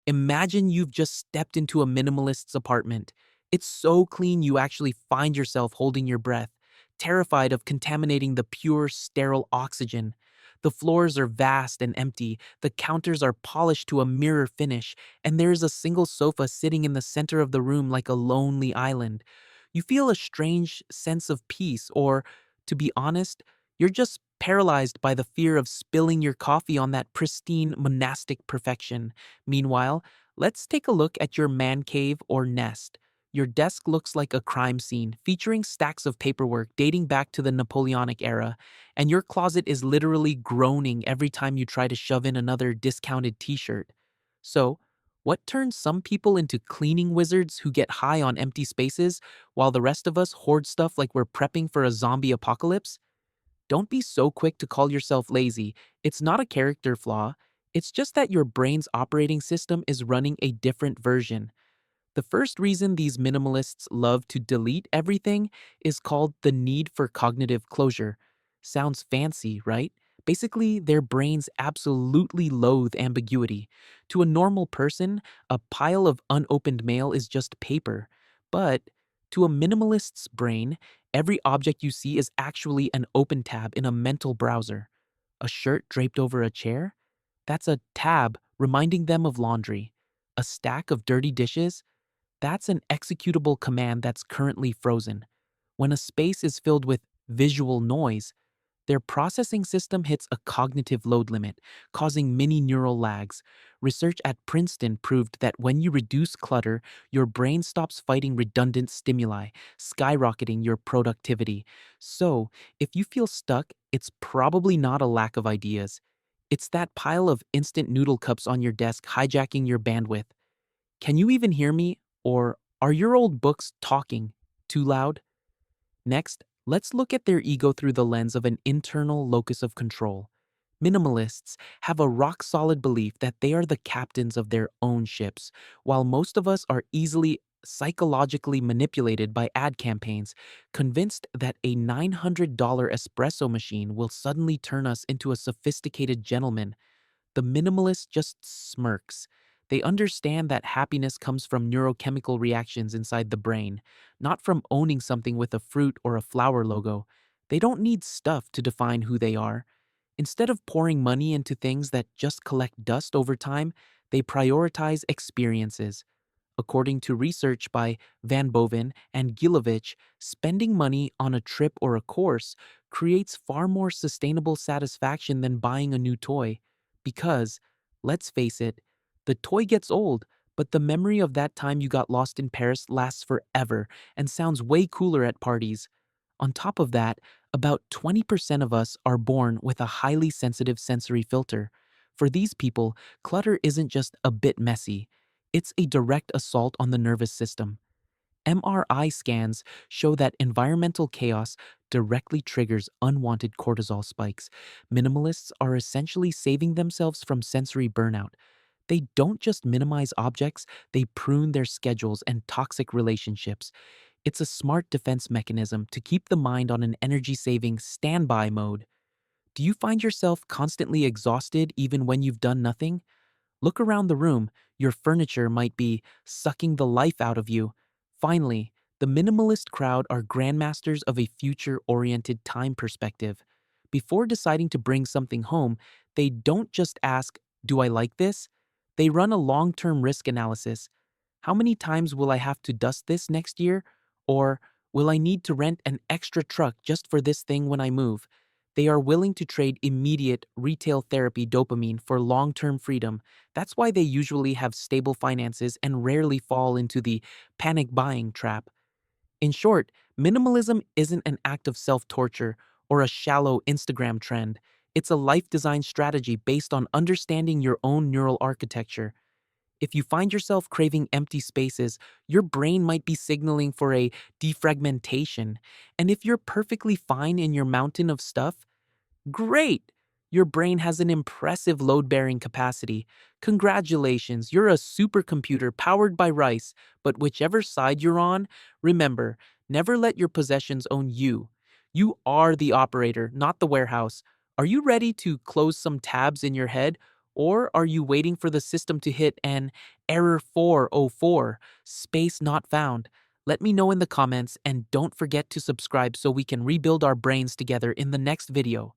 Imagine you've just stepped into a minimalist's apartment. It's so clean you actually find yourself holding your breath, terrified of contaminating the pure, sterile oxygen. The floors are vast and empty, the counters are polished to a mirror finish, and there is a single sofa sitting in the center of the room like a lonely island. You feel a strange sense of peace, or, to be honest, you're just paralyzed by the fear of spilling your coffee on that pristine monastic perfection. Meanwhile, let's take a look at your man cave or nest. Your desk looks like a crime scene, featuring stacks of paperwork dating back to the Napoleonic era, and your closet is literally groaning every time you try to shove in another discounted t-shirt. So, what turns some people into cleaning wizards who get high on empty spaces, while the rest of us hoard stuff like we're prepping for a zombie apocalypse? Don't be so quick to call yourself lazy. It's not a character flaw. It's just that your brain's operating system is running a different version. The first reason these minimalists love to delete everything is called the need for cognitive closure. Sounds fancy, right? Basically, their brains absolutely loathe ambiguity. To a normal person, a pile of unopened mail is just paper. But to a minimalist's brain, every object you see is actually an open tab in a mental browser. A shirt draped over a chair? That's a tab reminding them of laundry. A stack of dirty dishes? That's an executable command that's currently frozen. When a space is filled with visual noise, their processing system hits a cognitive load limit, causing mini neural lags. Research at Princeton proved that when you reduce clutter, your brain stops fighting redundant stimuli, skyrocketing your productivity. So, if you feel stuck, it's probably not a lack of ideas. It's that pile of instant noodle cups on your desk hijacking your bandwidth. Can you even hear me? Or are your old books talking too loud? Next, let's look at their ego through the lens of an internal locus of control. Minimalists have a rock solid belief that they are the captains of their own ships, while most of us are easily psychologically manipulated by ad campaigns, convinced that a $900 espresso machine will suddenly turn us into a sophisticated gentleman. The minimalist just smirks. They understand that happiness comes from neurochemical reactions inside the brain, not from owning something with a fruit or a flower logo. They don't need stuff to define who they are. Instead of pouring money into things that just collect dust over time, they prioritize experiences. According to research by Van Boven and Gilovich, spending money on a trip or a course creates far more sustainable satisfaction than buying a new toy. Because, let's face it, the toy gets old, but the memory of that time you got lost in Paris lasts forever and sounds way cooler at parties. On top of that, about 20% of us are born with a highly sensitive sensory filter. For these people, clutter isn't just a bit messy, it's a direct assault on the nervous system. MRI scans show that environmental chaos directly triggers unwanted cortisol spikes. Minimalists are essentially saving themselves from sensory burnout. They don't just minimize objects, they prune their schedules and toxic relationships. It's a smart defense mechanism to keep the mind on an energy-saving standby mode. Do you find yourself constantly exhausted even when you've done nothing? Look around the room. Your furniture might be sucking the life out of you. Finally, the minimalist crowd are grandmasters of a future-oriented time perspective. Before deciding to bring something home, they don't just ask, "Do I like this?" They run a long-term risk analysis. How many times will I have to dust this next year? Or will I need to rent an extra truck just for this thing when I move? They are willing to trade immediate retail therapy dopamine for long-term freedom. That's why they usually have stable finances and rarely fall into the panic buying trap. In short, minimalism isn't an act of self-torture or a shallow Instagram trend. It's a life design strategy based on understanding your own neural architecture. If you find yourself craving empty spaces, your brain might be signaling for a defragmentation. And if you're perfectly fine in your mountain of stuff, great! Your brain has an impressive load-bearing capacity. Congratulations, you're a supercomputer powered by rice. But whichever side you're on, remember, never let your possessions own you. You are the operator, not the warehouse. Are you ready to close some tabs in your head? Or are you waiting for the system to hit an error 404, space not found? Let me know in the comments, and don't forget to subscribe so we can rebuild our brains together in the next video.